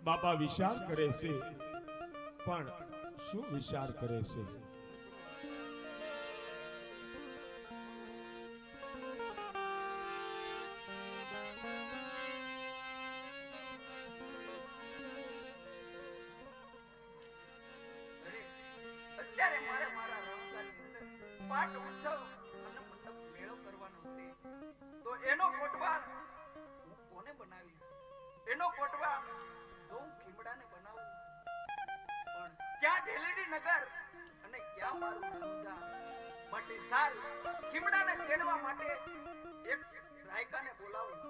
બાપા વિચાર કરે છે, પણ શું વિચાર કરે છે? અત્યારે મારે મારા રણકાની અંદર પાટ ઉત્સવ અને મંડપ મેળો કરવાનો છે, તો એનો કોટવા હું કોને બનાવીશ? એનો કોટવા તો હું ખીમડાને બનાવું, પણ ક્યાં ઢેલેડી નગર અને ક્યાં મારું રણુજા? માટે ચાલ ખીમડાને છેડવા માટે એક રાયકાને બોલાવું.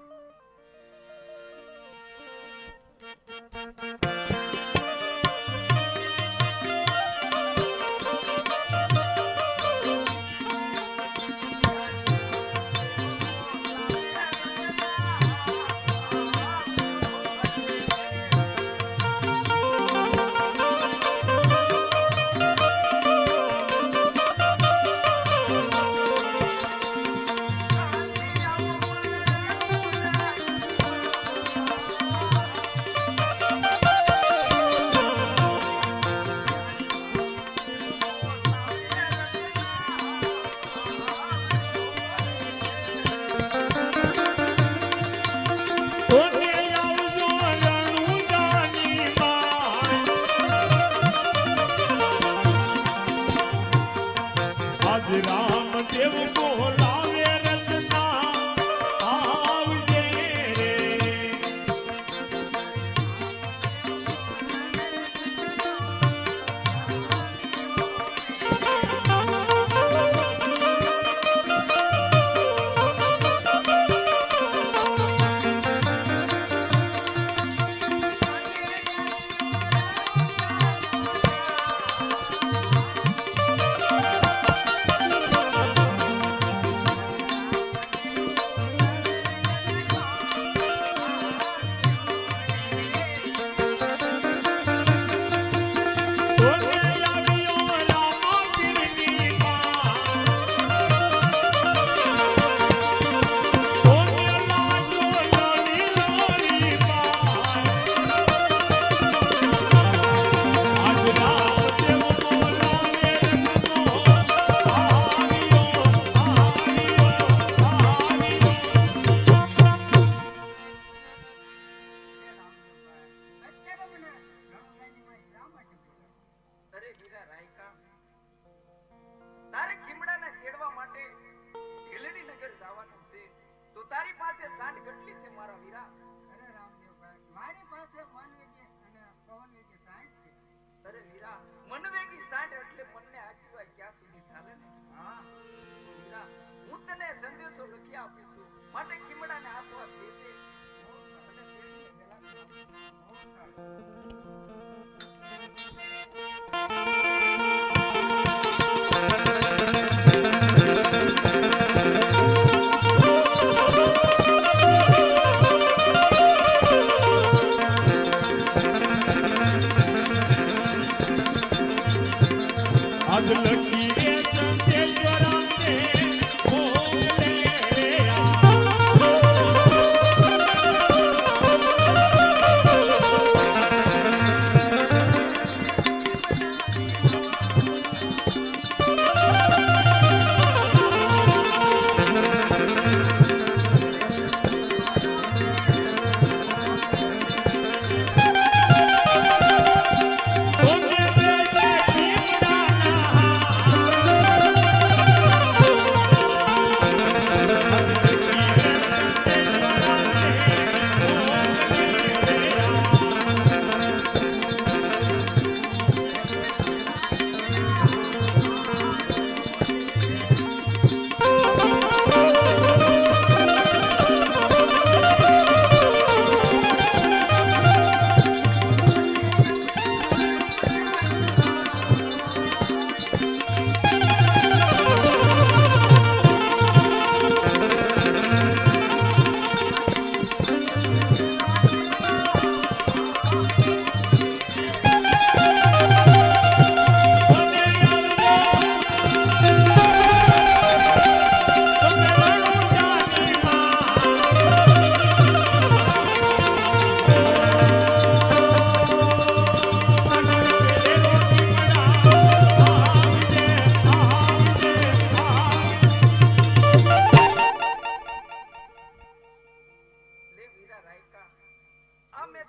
માટે ખીમડાને આપવા દેજે.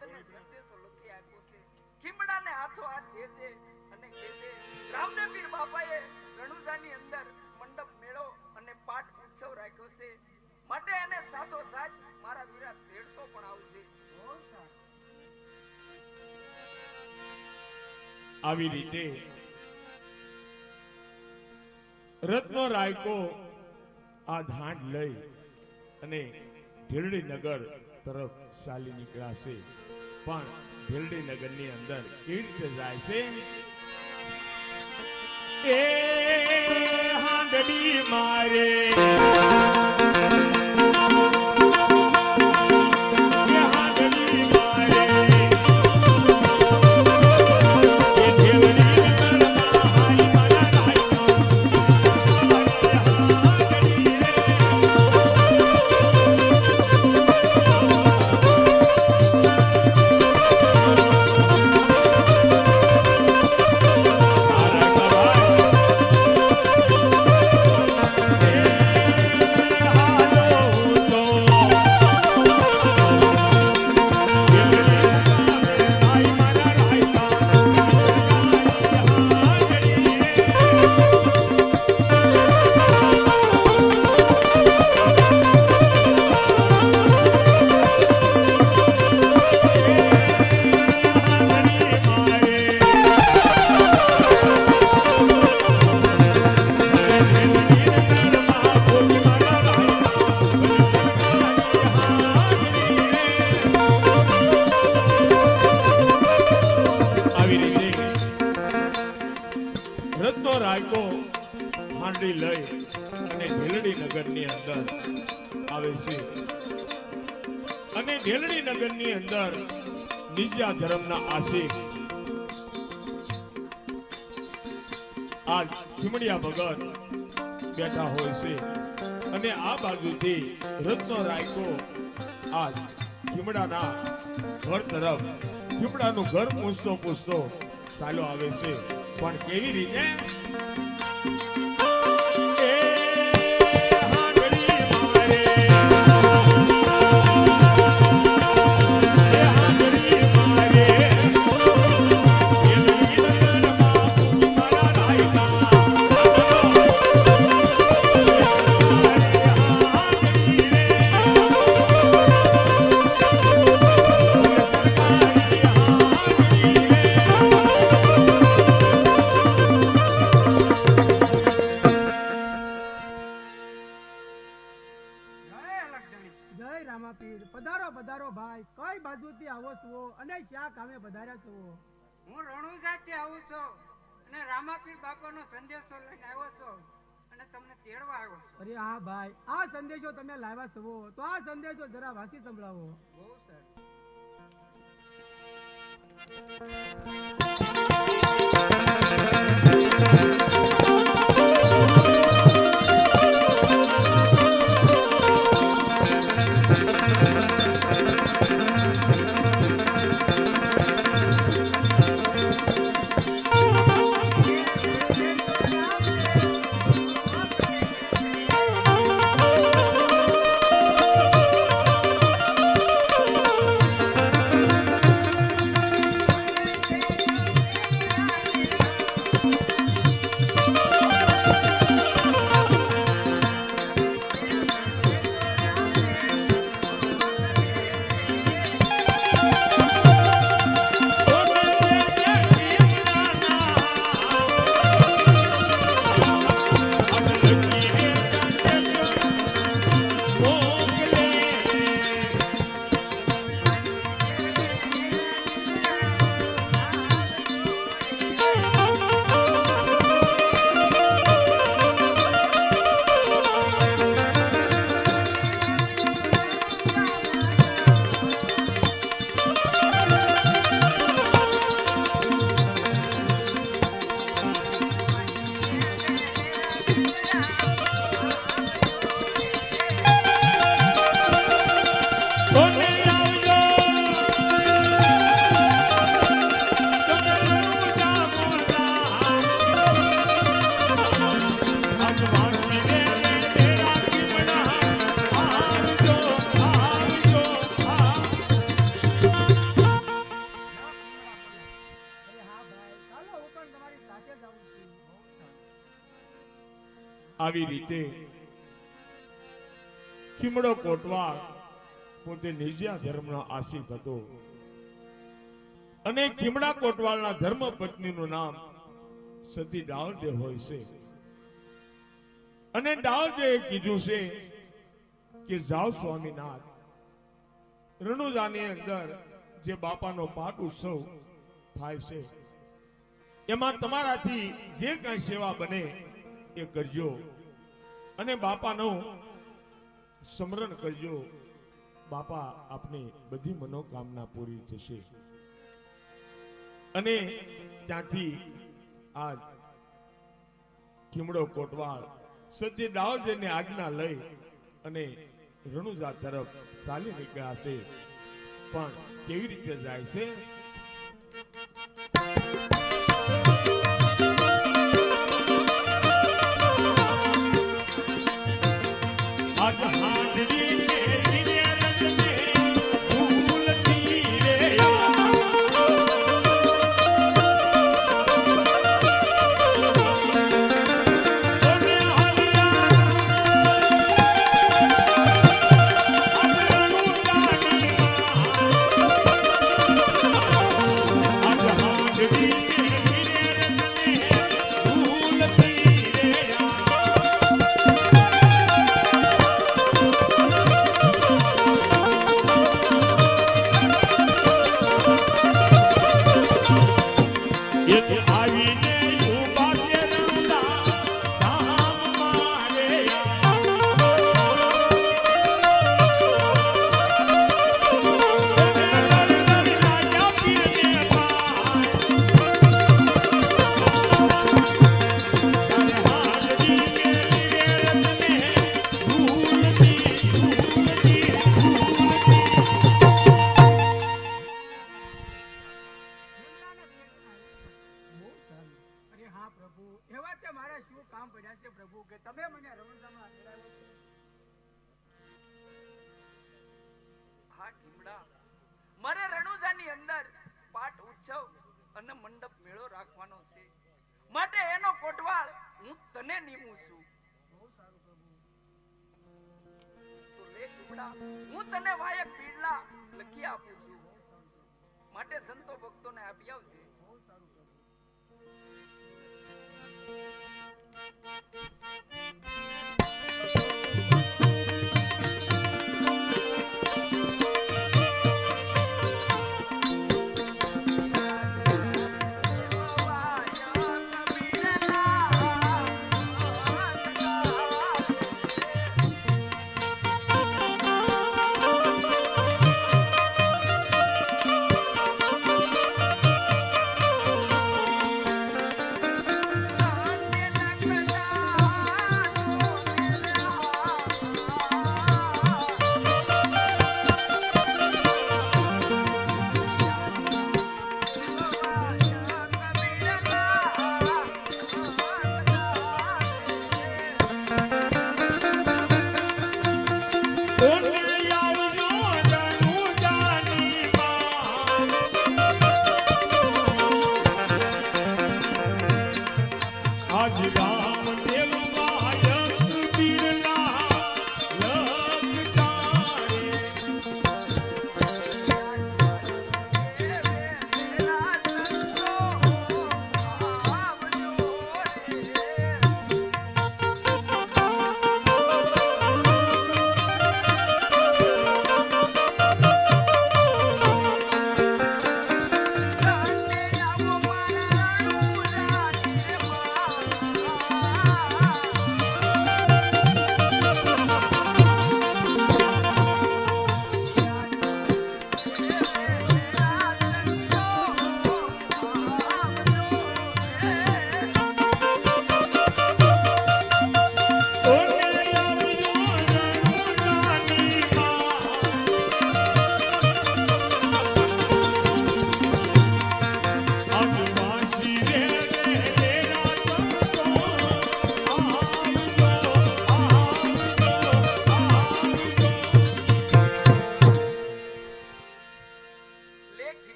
તને સંદેશો લખી આપ્યો છે. ખીમડાને હાથો હાથ દે છે અને કહે છે રામદેવ પીર બાપાએ રણુજાની અંદર મંડપ મેળો અને પાઠ ઉત્સવ રાખ્યો છે, માટે એને સાથોસાથ મારા વીરા તેડતો પણ આવશે. આવી રીતે રત્નો રાયકો આ ધાંડ લઈ અને ભીલડી નગર તરફ ચાલી નીકળ્યા છે. પણ ભીલડી નગર ની અંદર કેવી રીતે જાય છે? એ હાંડડી મારે હાંડી લઈ અને ભીલડી નગર ની અંદર આવે છે. અને ભીલડી નગર ની અંદર નિજા ધર્મના આશિક આ ખીમડિયા ભગત બેઠા હોય છે. અને આ બાજુથી રત્નો રાયકો આ ખીમડાના ઘર તરફ ખીમડાનું ઘર પૂછતો પૂછતો ચાલો આવે છે. પણ કેવી રીતે? પધારો ભાઈ, કઈ બાજુથી આવો છો અને ક્યાં કામે પધાર્યા છો? હું રણુજાથી આવું છું અને રામાપીર બાપાનો સંદેશો લઈને આવ્યો છું અને તમને તેડવા આવ્યો છું. અરે હા ભાઈ, આ સંદેશો તમે લાવ્યા છો તો આ સંદેશો જરા વાંચી સંભળાવો. બહુ સરસ. આવી રીતે ખીમડો કોટવાળ પોતે નિજ્યા ધર્મનો આશિક હતો અને ખીમડા કોટવાળના ધર્મ પત્નીનું નામ સતી ડાવદે હોય છે અને ડાવદે કીધું છે કે જાઓ સ્વામીનાથ રણુજાની અંદર જે બાપાનો પાટ ઉત્સવ થાય છે એમાં તમારાથી જે કઈ સેવા બને એ કરજો અને બાપાનું સ્મરણ કરજો. બાપા આપની બધી મનોકામના પૂરી થશે. અને ત્યાંથી આજ ખીમડો કોટવાળ સતી ડાવદેની આજ્ઞા લઈ અને રણુજા તરફ ચાલી નીકળ્યા છે. પણ કેવી રીતે જાય છે? આજ હાંડવી મારે રણુજાની અંદર પાઠ ઉત્સવ અને મંડપ મેળો રાખવાનો છે, માટે એનો કોટવાળ હું તને નિમું છું. તો લે કુમડા, હું તને વાયક પીડલા લખી આપું છું, માટે સંતો ભક્તોને આપી આવજે.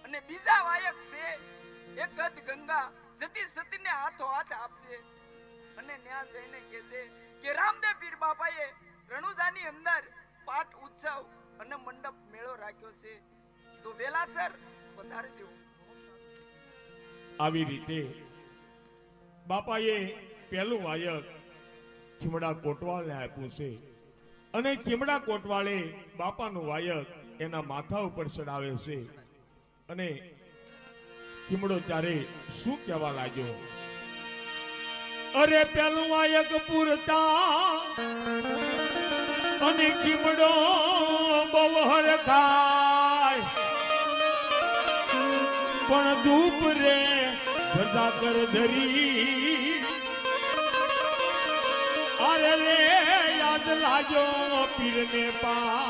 અને બીજા વાયક છે એક જ ગંગા જતી સતીને હાથો હાથ આપશે અને ન્યા જઈને કહેશે કે રામદેવ પીર બાપાએ રણુજાની અંદર પાઠ ઉત્સવ અને મંડપ મેળો રાખ્યો છે તો વેલાસર વધારજો. આવી રીતે બાપાએ પહેલું વાયક ખીમડા કોટવાળને આપ્યું છે અને ખીમડા કોટવાળે બાપાનું વાયક એના માથા ઉપર ચડાવે છે અને ખીમડો ત્યારે શું કહેવા લાગ્યો? અરે પેલું વાયક પૂરતા અને ખીમડો બવહર ખાય પણ ધૂપ રે ધજા કર ધરી અરે રે યાદ લાજો પીરને પા.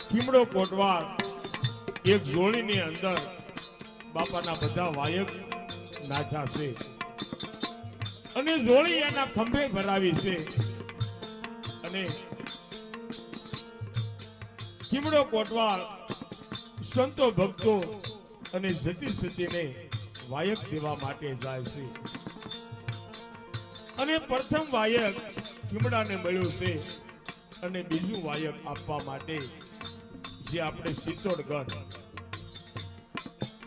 ખીમડો કોટવાળ એક જોડીની અંદર બાપાના બધા વાયક નાખ્યા છે અને જોડી એના ખંભે ભરાવી છે અને ખીમડો કોટવાળ સંતો ભક્તો અને જતી સતીને વાયક દેવા માટે જાય છે અને પ્રથમ વાયક ખીમડાને મળ્યું છે અને બીજું વાયક આપવા માટે જે આપણે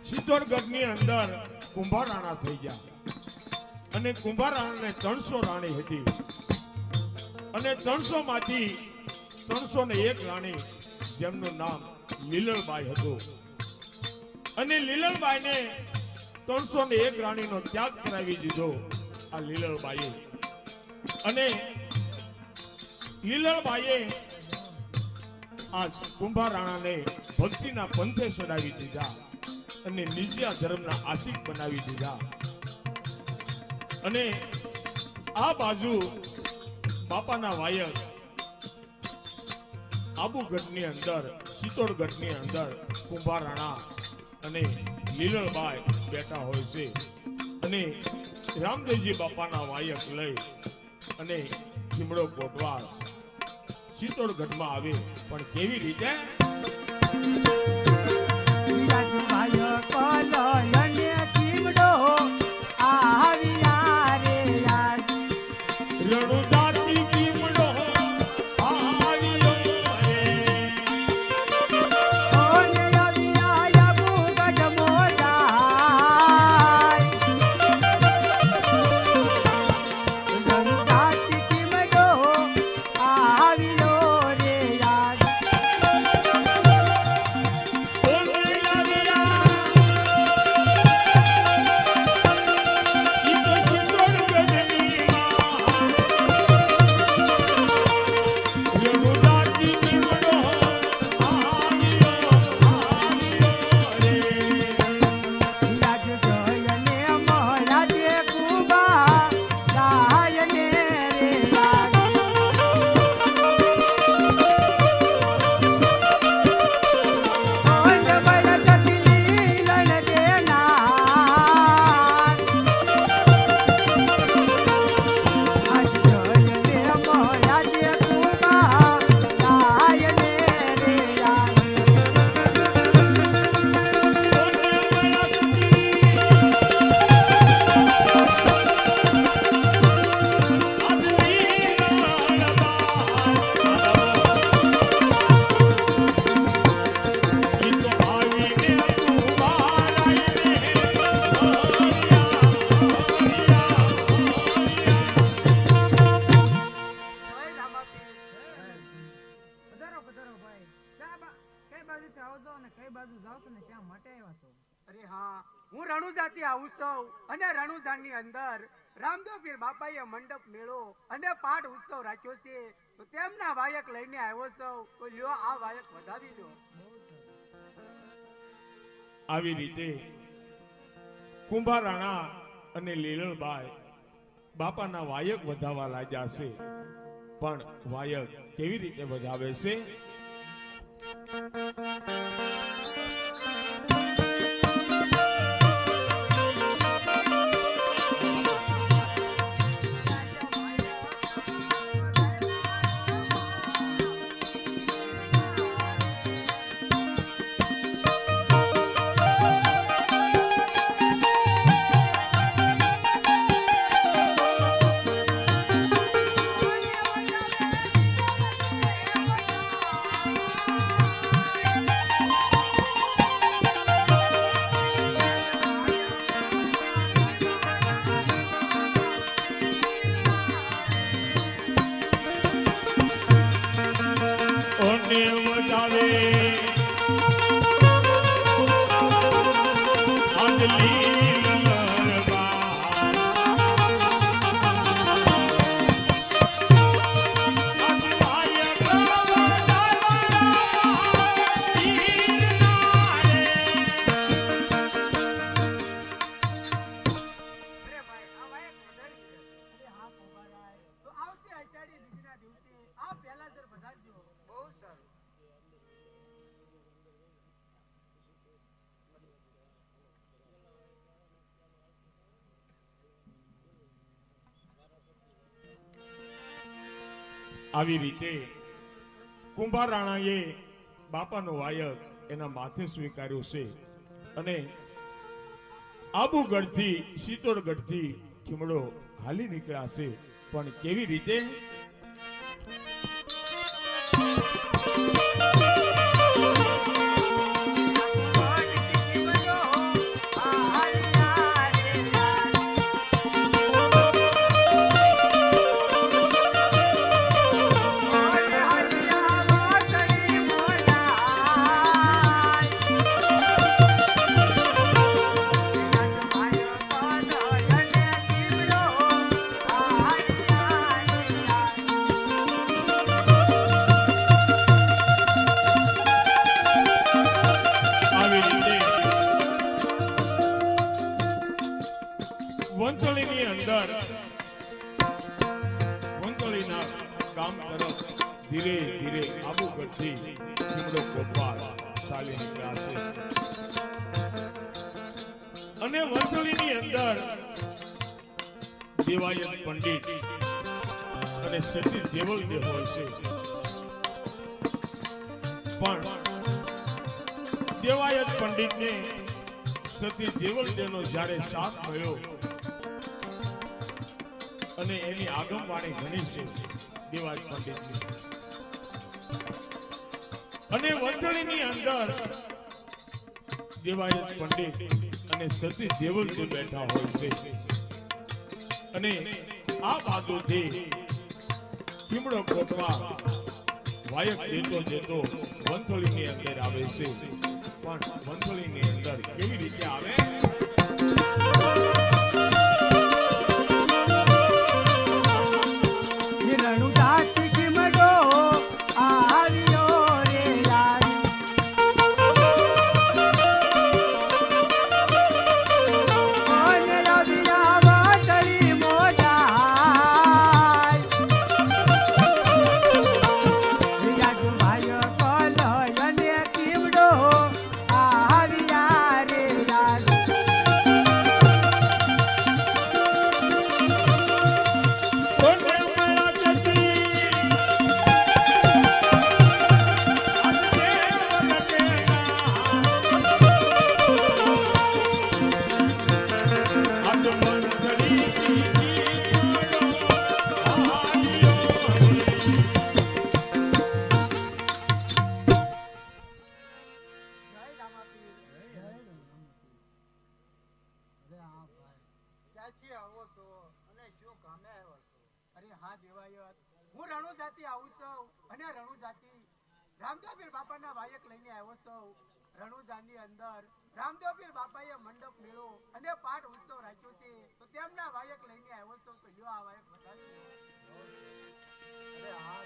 સિત્તોડગઢની અંદર કુંભારાણા થઈ ગયા અને કુંભારાણાને 300 રાણી હતી અને 300 માંથી 301 રાણી જેમનું નામ લીલળબાઈ હતું અને લીલળબાઈને 301 રાણીનો ત્યાગ કરાવી દીધો આ લીલળબાઈએ અને લીલળબાઈએ આ કુંભારાણાને ભક્તિના પંથે ચડાવી દીધા અને નિજ્યા ધર્મના આશિક બનાવી દીધા અને આ બાજુ બાપાના વાયક આબુગઢની અંદર સિત્તોડગઢની અંદર કુંભારાણા અને લીલળબાઈ બેઠા હોય છે અને રામદેવજી બાપાના વાયક લઈ અને ખીમડો કોટવાળ સિત્તોડગઢમાં આવે પણ કેવી રીતે? રણુજાતી ખીમડો આવ્યો હું રણુજાથી આવું છું અને રણુજાની અંદર રામદેવપીર બાપાએ મંડપ મેળો અને પાઠ ઉત્સવ રાખ્યો છે, તો તેમના વાયક લઈને આવ્યો છું, તો લ્યો આ વાયક વધાવી લો. આવી રીતે કુંભાર રાણા અને લીલણબાઈ બાપાના વાયક વધાવવા લાગ્યા છે, પણ વાયક કેવી રીતે વધાવે છે? આવી રીતે કુંભાર રાણાએ બાપાનો વાયક એના માથે સ્વીકાર્યો છે અને આબુગઢથી શીતોડગઢથી ખીમડો હાલી નીકળ્યા છે, પણ કેવી રીતે? વંથલીની અંદર વંથલીના ગામ તરફ ધીરે ધીરે આબુગઢથી ખીમડો કોટવાલ ચાલી નીકળ્યા છે અને વંથલીની અંદર દેવાયત પંડિત અને સતી દેવલદે હોય છે, પણ દેવાયત પંડિતને સતી દેવલદેનો જ્યારે સાથ મળ્યો અને એની આગમવાણી ઘણી છે દેવાયત પંડિતની, અને વંથલીની અંદર દેવાયત પંડિત અને સતી દેવલદે બેઠા હોય છે અને આ બાજુથી ખીમડો કોટવા વાયક દેતો વંથલીની અંદર આવે છે, પણ વંથલીની અંદર કેવી રીતે આવે? હું રણુજાથી આવું છું અને રણુજાથી રામદેવપીર બાપાના વાયક લઈને આવ્યો છું, રણુજાની અંદર રામદેવ પીર બાપાએ મંડપ મેળો અને પાઠ ઉત્સવ રાખ્યો છે તો તેમના વાયક લઈને આવ્યો છો તો લ્યો આ વાયક વધારી અરે હા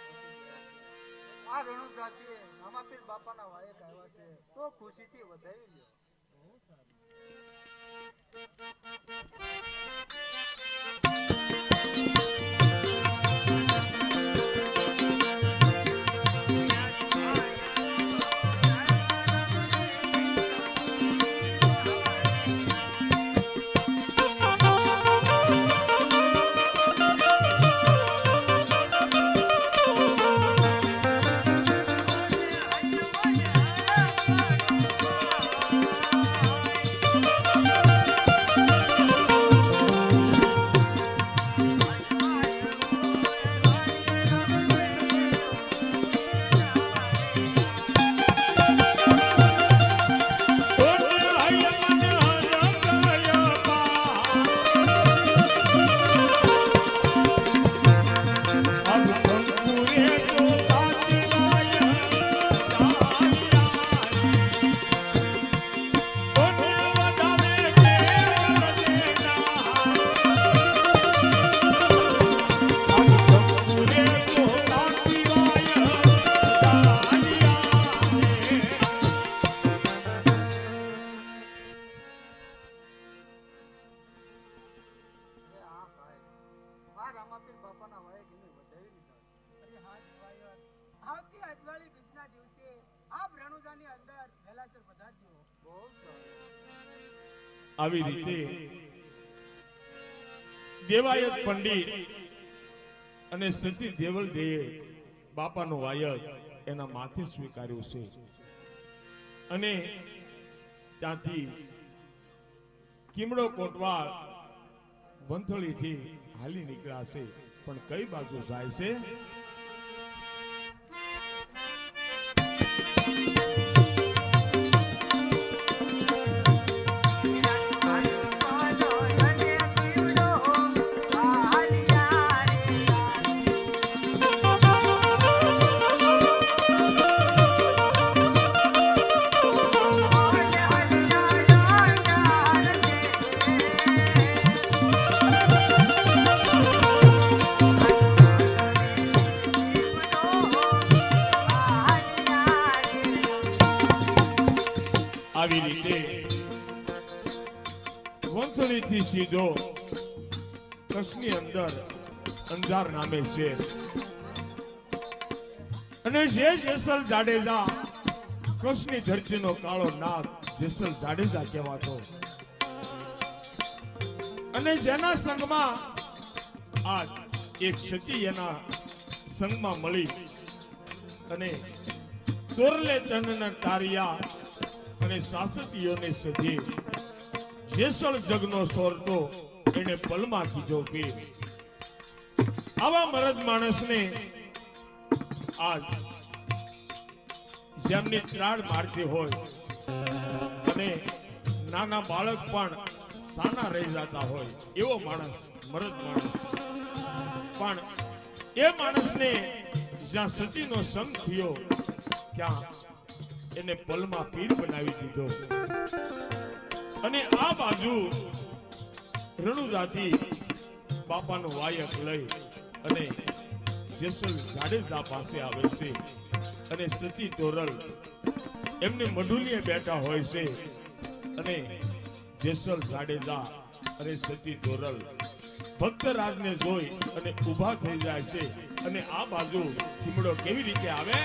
આ રણુજાથી રામાપીર બાપાના વાયક આવ્યા છે તો ખુશીથી વધાવી લ્યો. આ રામાપીર બાપાના વાયક એને વધાવી લીધા. અરે હા વાયક આવતી અજવાળી બીજના દિવસે આપ રણુજાની અંદર વેલાસર પધારજો. બહુ સારું. આવી રીતે દેવાયત પંડિત અને સતી દેવલ દેએ બાપાનો વાયક એના માથે સ્વીકાર્યું છે અને ત્યાંથી કિમડો કોટવા વંથળીથી હાલી નીકળ્યા છે પણ કઈ બાજુ જાય છે આવી રીતે વંથળીથી સીધો કચ્છની અંદર અંજાર નામે છે અને જે જેસલ જાડેજા કચ્છની ધરતીનો કાળો નાગ જેસલ જાડેજા કહેવાતો અને જેના સંગમાં આજ એક સતી એના સંગમાં મળી અને તોરલે તનના તારિયા અને સાસતીઓને સજે જેસલ જગનો સોરતો એને પલમાં કીધો કે આવા મરદ માણસને આજ જેમની ત્રાડ મારતી હોય અને નાના બાળક પણ સાના રહી જતા હોય એવો માણસ મરદ માણસ પણ એ માણસને જ્યાં સતીનો સંગ થયો ત્યાં એને પલમાં પીર બનાવી દીધો અને આ બાજુ રણુજાથી બાપાનો વાયક લઈ અને જેસલ જાડેજા પાસે આવે છે અને સતી તોરલ એમને મઢુલીએ બેઠા હોય છે અને જેસલ જાડેજા અને સતી તોરલ ભક્તરાજને જોઈ અને ઊભા થઈ જાય છે અને આ બાજુ કિમડો કેવી રીતે આવે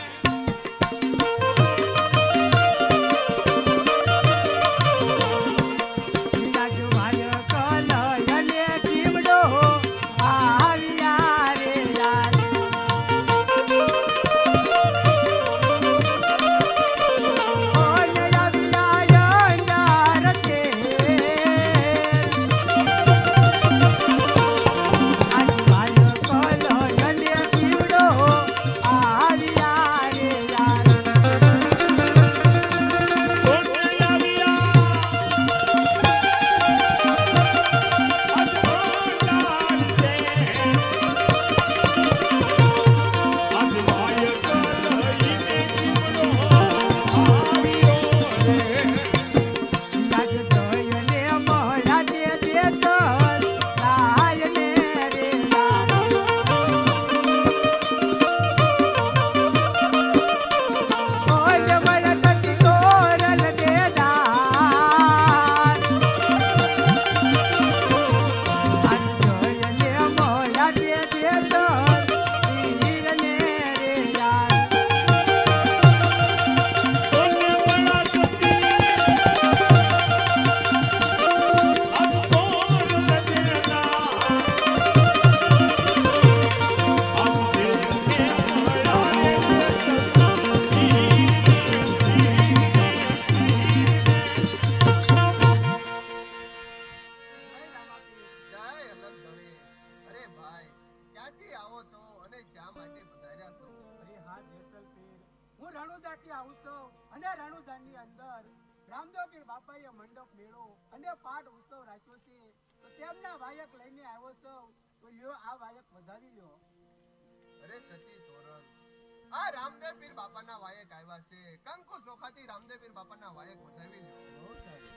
શા માટે પધાર્યા છો? અરે હા જેસલ પીર, હું રણુજાથી આવું છું અને રણુજાની અંદર રામદેવ પીર બાપાએ મંડપ મેળો અને પાઠ ઉત્સવ રાખ્યો છે, તો તેમના વાયક લઈને આવ્યો છું, તો લ્યો આ વાયક વધારી લ્યો. અરે સતી તોરણ, આ રામદેવ પીર બાપાના વાયક આવ્યા છે, કંકુ ચોખાથી રામદેવ પીર બાપાના વાયક વધાવી લ્યો. બહુ સારું.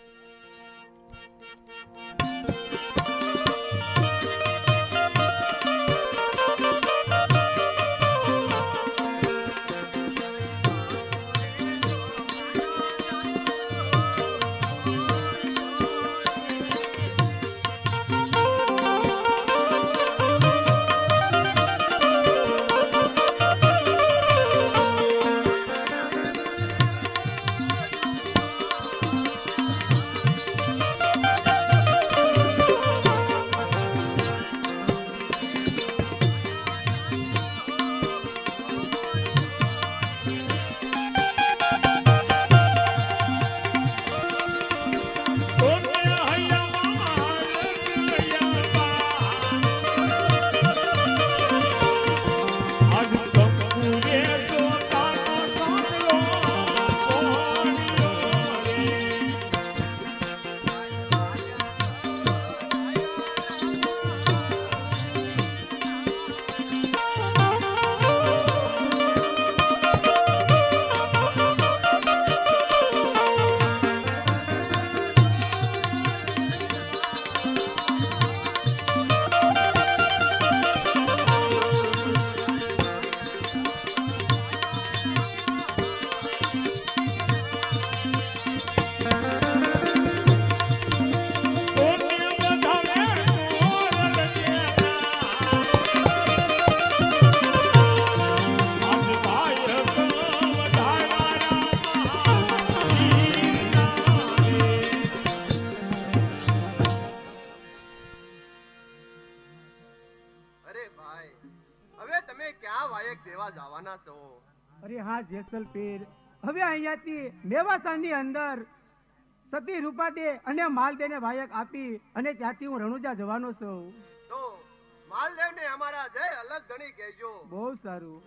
અરે ભાઈ, હવે તમે ક્યાં વાયક દેવા જવાના છો? અરે હા જેસલ પીર, હવે અહીંયાથી મેવાસાની અંદર સતી રૂપાદે અને માલદેને વાયક આપી અને ત્યાંથી હું રણુજા જવાનો છું. તો માલદેવને અમારા જય અલગ ગણી કહેજો. બહુ સારું.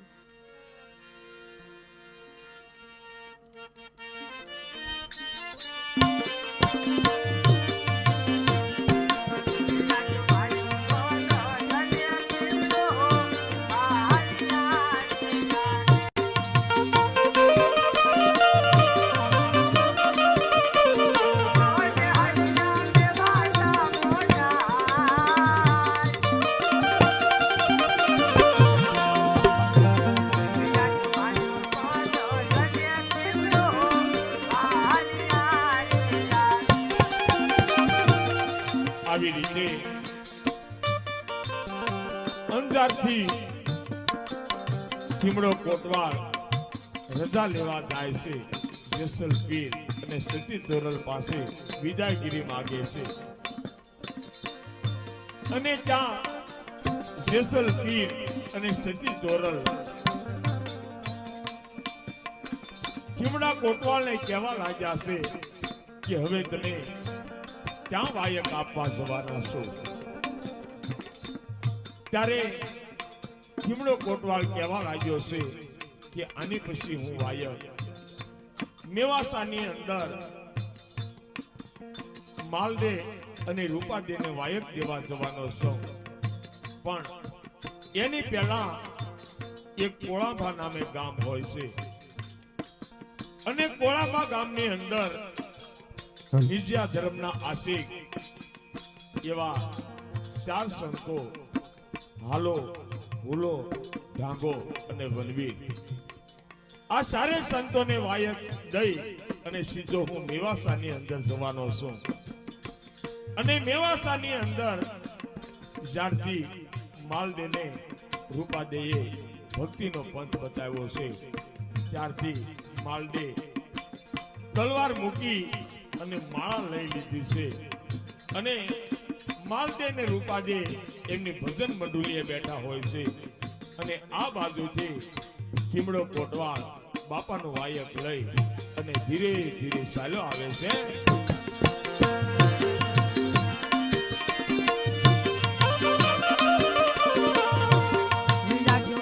આવી રીતે અંજારથી ખીમડો કોટવાળ રજા લેવા જાય છે. જેસલ પીર અને સતી તોરલ પાસે વિદાયગીરી માગે છે અને ત્યાં જેસલ પીર અને સતી તોરલ ખીમડા કોટવાળને કહેવા લાગ્યા છે કે હવે તમે ક્યાં વાયક આપવા જવાના છો? ત્યારે ખીમડો કોટવાળ કહેવા લાગ્યો છે કે આની પછી હું વાયક મેવાસાની અંદર માલદે અને રૂપાદેને વાયક દેવા જવાનો છું, પણ એની પહેલા એક કોળાભા નામે ગામ હોય છે અને કોળાભા ગામની અંદર નિજ્યા ધર્મના આશિક એવા 4 સંતો હાલો, ભૂલો, ઢાંગો અને વનવીર, આ સારે સંતોને વાયક દઈ અને સીધો હું મેવાસાની અંદર જવાનો છું. અને મેવાસાની અંદર જ્યારથી માલદેને રૂપાદેએ ભક્તિનો પંથ બતાવ્યો છે, ત્યારથી માલદે તલવાર મૂકી અને માળા લઈ લીધી છે અને માલદે ને રૂપાદે એમની ભજન મંડળીએ બેઠા હોય છે અને આ બાજુથી ખીમડો કોટવાળ બાપાનું વાયક લઈ અને ધીરે ધીરે ચાલ્યો આવે છે. મીરાજો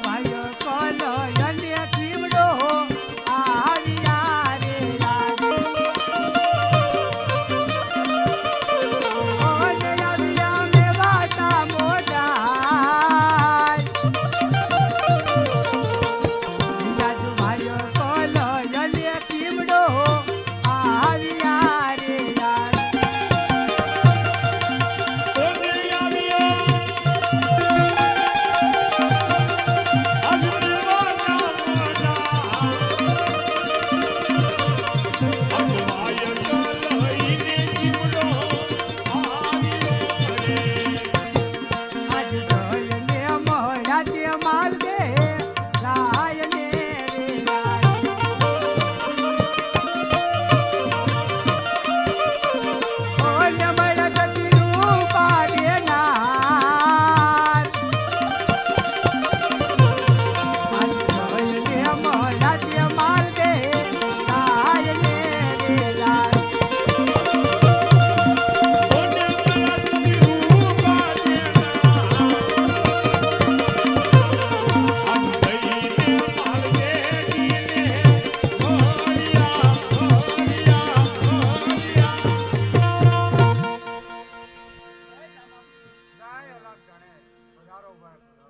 ઉભા કરો.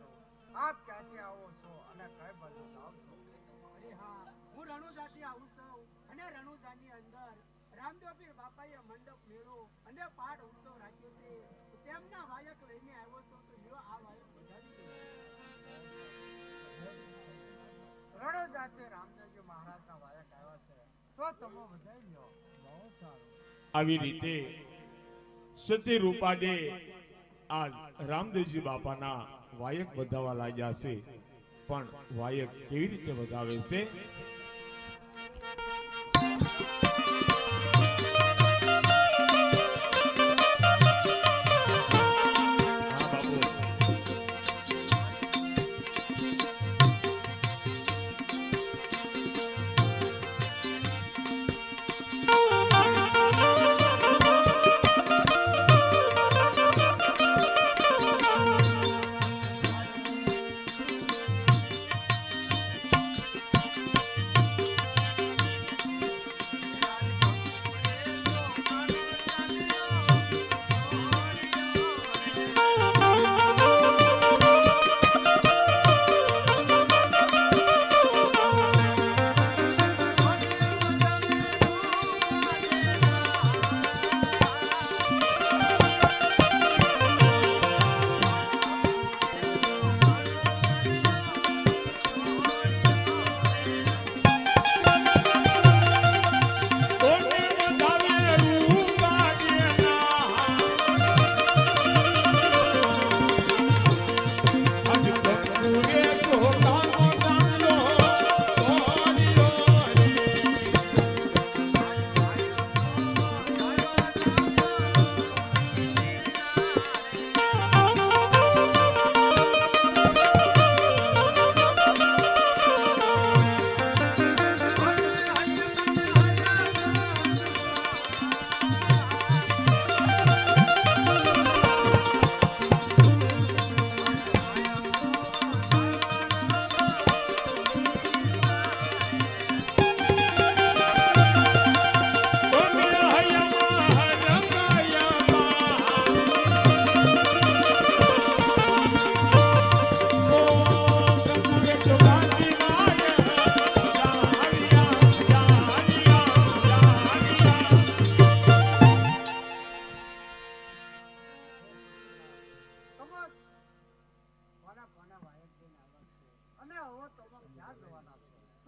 આપ ક્યાંથી આવો છો અને કઈ બાજુ જાઓ છો? અરે હા, હું રણુજાથી આવું છું અને રણુજાની અંદર રામદેવપીર બાપાએ મંડપ મેળો અને પાઠ ઉત્સવ રાખ્યો છે. તેમના વાયક લઈને આવ્યો છું તો લ્યો આ વાયક બધાની રણોજાથી રામદેવજી મહારાજના વાયક આવ્યા છે તો તમે વધાઈ લ્યો. બહુ સારું. આવી રીતે સતી રૂપાડે આ રામદેવજી બાપાના વાયક વધાવવા લાગ્યા છે. પણ વાયક કેવી રીતે વધાવે છે? હા બાપુ.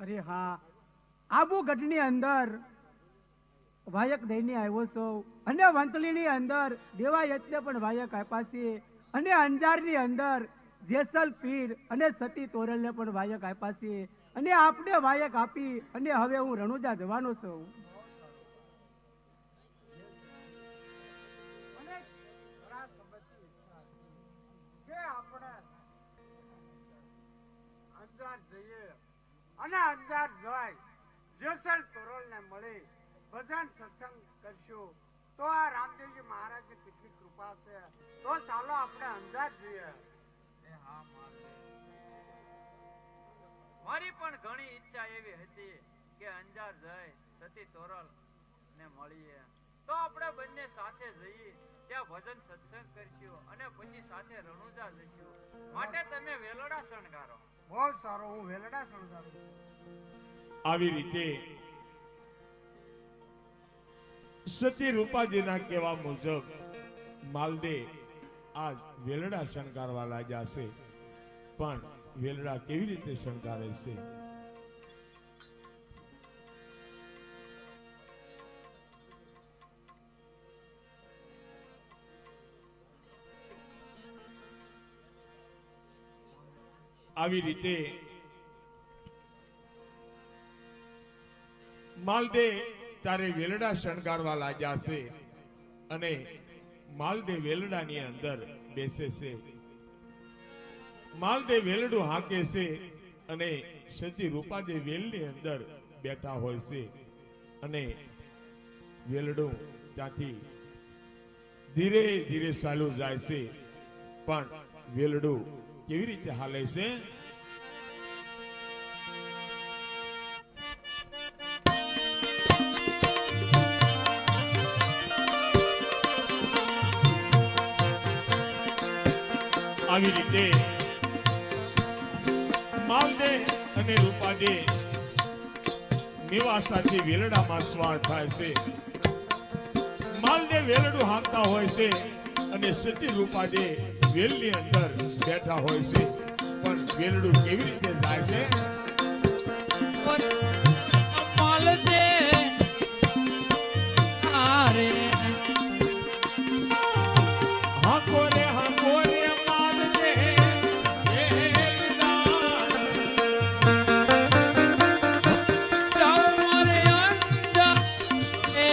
અરે હા, આબુ ગઢની અંદર વાયક દઈને આવ્યો છું અને વંથલીની અંદર દેવાયતને પણ વાયક આપ્યા છે અને અંજારની અંદર જેસલ પીર અને સતી તોરલને પણ વાયક આપ્યા છે અને આપણે વાયક આપી અને હવે હું રણુજા જવાનો છું. મને ઘણા સમયથી ઈચ્છા હતી કે આપણે અંજાર જઈએ અને અંજાર જઈ જેસલ તોરલને મળી ભજન સત્સંગ કરશું તો આ રામદેવજી મહારાજની કેટલી કૃપા છે. તો ચાલો આપણે અંજાર જઈએ. મારી પણ ઘણી ઈચ્છા એવી હતી કે અંજાર જઈ સતી તોરલ ને મળીએ તો આપણે બંને સાથે જઈએ, ત્યાં ભજન સત્સંગ કરશું અને પછી સાથે રણુજા જઈશું. માટે તમે વેલડા શણગારો. બહુ સારો, હું વેલડા શણગારું. આવી રીતે સતી રૂપાજીના કહેવા મુજબ માલદે આજ વેલડા શણગારવા લાગ્યા છે. પણ વેલડા કેવી રીતે શણગારે છે? આવી રીતે માલદે તારે વેલડા શણગારવા લાગ્યા છે અને માલદે વેલડાની અંદર બેસે છે. માલદે વેલડું હાંકે છે અને સતી રૂપાદે વેલની અંદર બેઠા હોય છે અને વેલડું ત્યાંથી ધીરે ધીરે ચાલુ જાય છે. પણ વેલડું કેવી રીતે હાલે છે? આવી રીતે માલદે અને રૂપાદે મેવાસાથી વેલડામાં સવાર થાય છે. માલદે વેલડું હાંકતા હોય છે અને સતી રૂપાદે વેલની અંદર બેઠા હોય છે. પણ વેલડું કેવી રીતે જાય છે? માલદે આરે હાંકો રે માલદે વેલડા. જાઓ મારે અંજા એ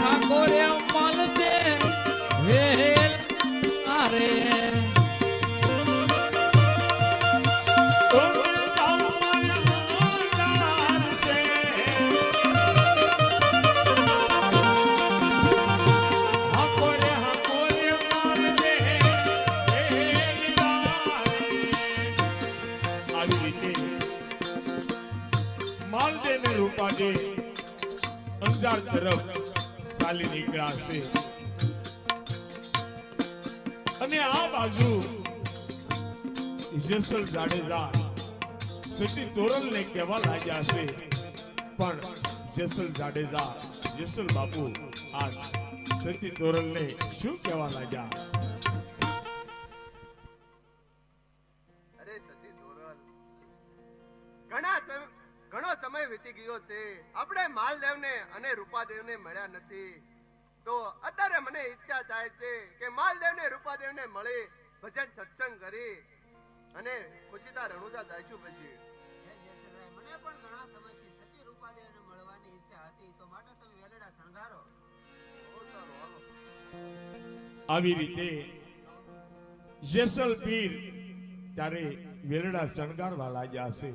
હા કોરે માલદે વેલ આરે રૂપાદે અંજાર તરફ ચાલી નીકળ્યા છે અને આ બાજુ જેસલ જાડેજા સતી તોરલને કહેવા લાગ્યા છે. પણ જેસલ જાડેજા જેસલ બાપુ આ સતી તોરલને શું કહેવા લાગ્યા? અરે સતી તોરલ, ઘણો સમય વીતી ગયો છે, આપણે માલદેવને અને રૂપાદેવને મળ્યા નથી. તો અત્યારે મને ઈચ્છા થાય છે કે માલદેવને રૂપાદેવને મળી ભજન સત્સંગ કરી અને ખુશીતા રણુજા જઈશું. પછી મને પણ ઘણા સમયથી સતી રૂપાદેવને મળવાની ઈચ્છા હતી, તો માટે તમે વેલડા શણગારો. આવી રીતે જેસલ પીર ત્યારે વેલડા શણગારવા લાગ્યા છે.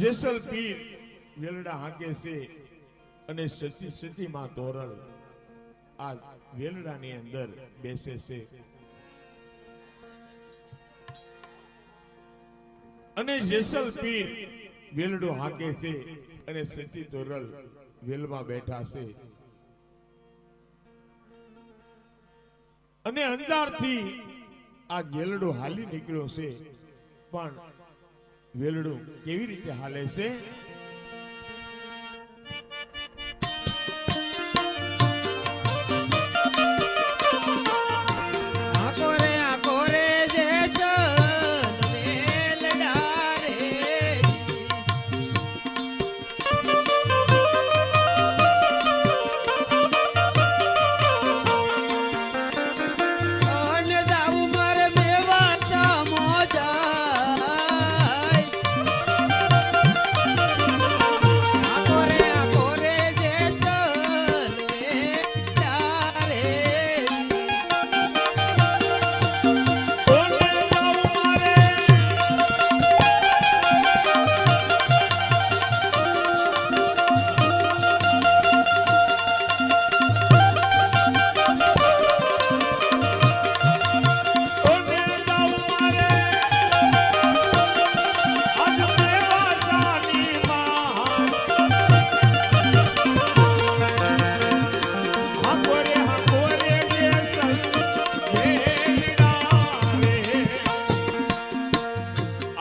જેસલ પીર વેલડા હાંકે છે અને સતી માં તોરલ આ વેલડાની અંદર બેસે છે અને જેસલ પીર વેલડો હાંકે છે અને સતી તોરલ વેલમાં બેઠા છે. અને અંજારથી આ વેલડો હાલી નીકળ્યો છે. પણ વેલડું કેવી રીતે હાલે છે?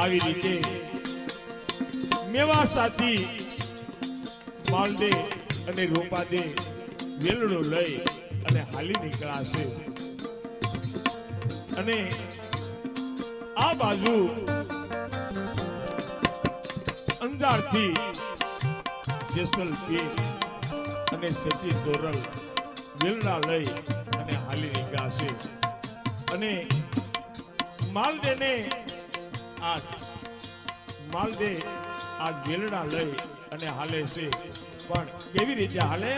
આવી રીતે મેવાસાથી માલદે અને રૂપાદે વેલડો લઈ અને હાલી નીકળાશે. અને આ બાજુ અંજારથી જેસલ પીર અને સતી તોરલ વેલડા લઈ અને હાલી નીકળાશે. અને માલદેને માલદે આ વેલડા લઈ અને હાલે છે. પણ કેવી રીતે હાલે?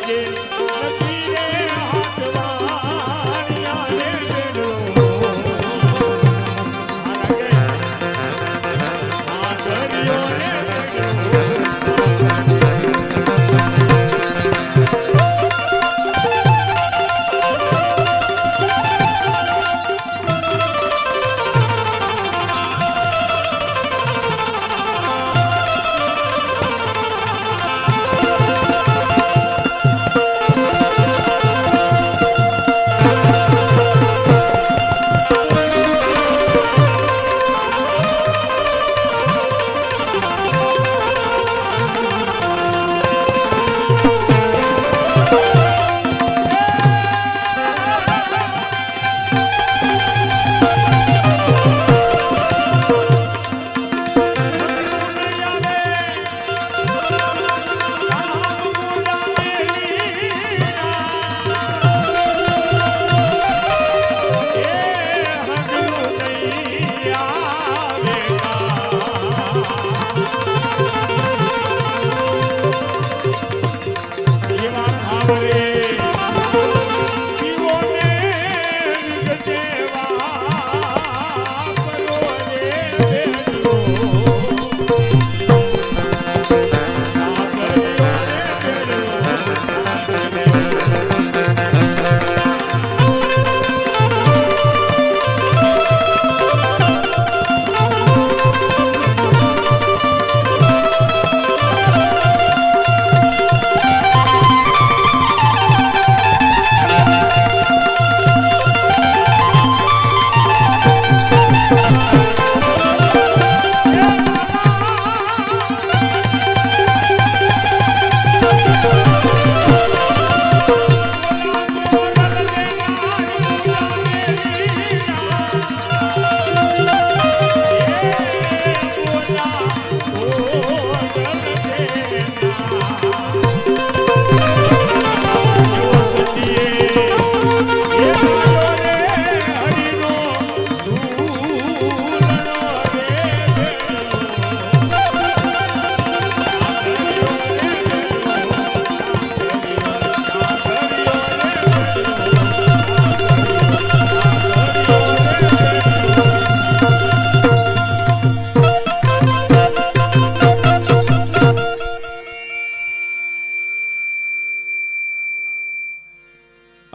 લાગે નથી રે હાથવાણિયા રે બેડો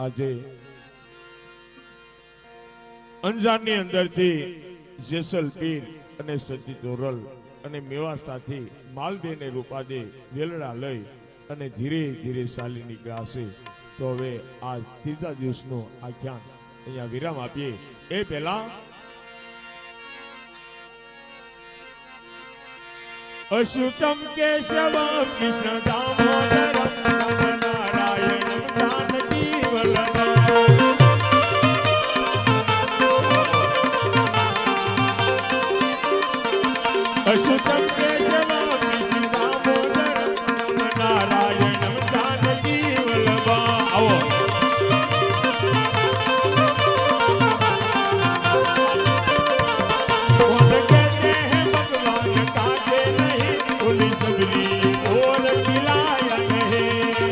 આજે અંજારની અંદરથી જેસલ પીર અને સતી તોરલ અને મેવા સાથે માલદે ને રૂપાદે વેલડા લઈ અને ધીરે ધીરે ચાલી નીકળ્યા છે. તો હવે આ ત્રીજા દિવસનું આખ્યાન અહીંયા વિરામ આપીએ. એ પહેલા અશુતમ કેશવમ કૃષ્ણ દામોદરમ નારાયણમ જાનકી વલ્લભમ અશુતમ કેશવમ કૃષ્ણ દામોદરમ નારાયણમ જાનકી વલ્લભમ. આવો सबली और खिलाया है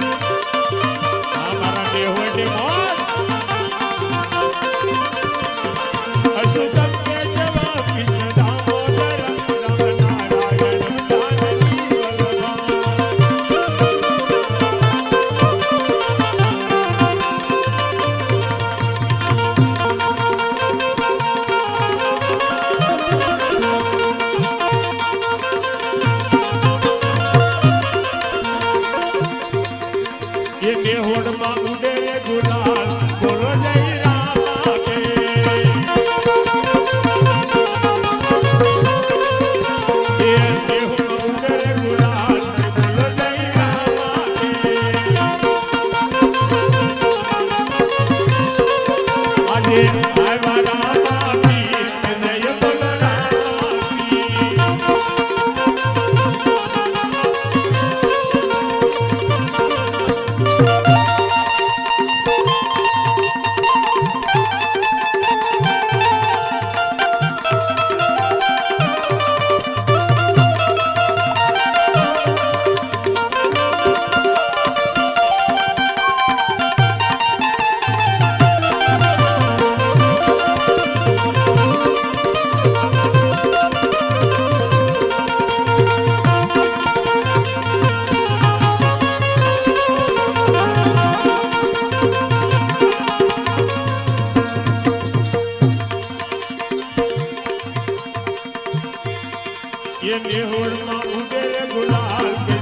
માં ઉડે રે ગુલાલ કે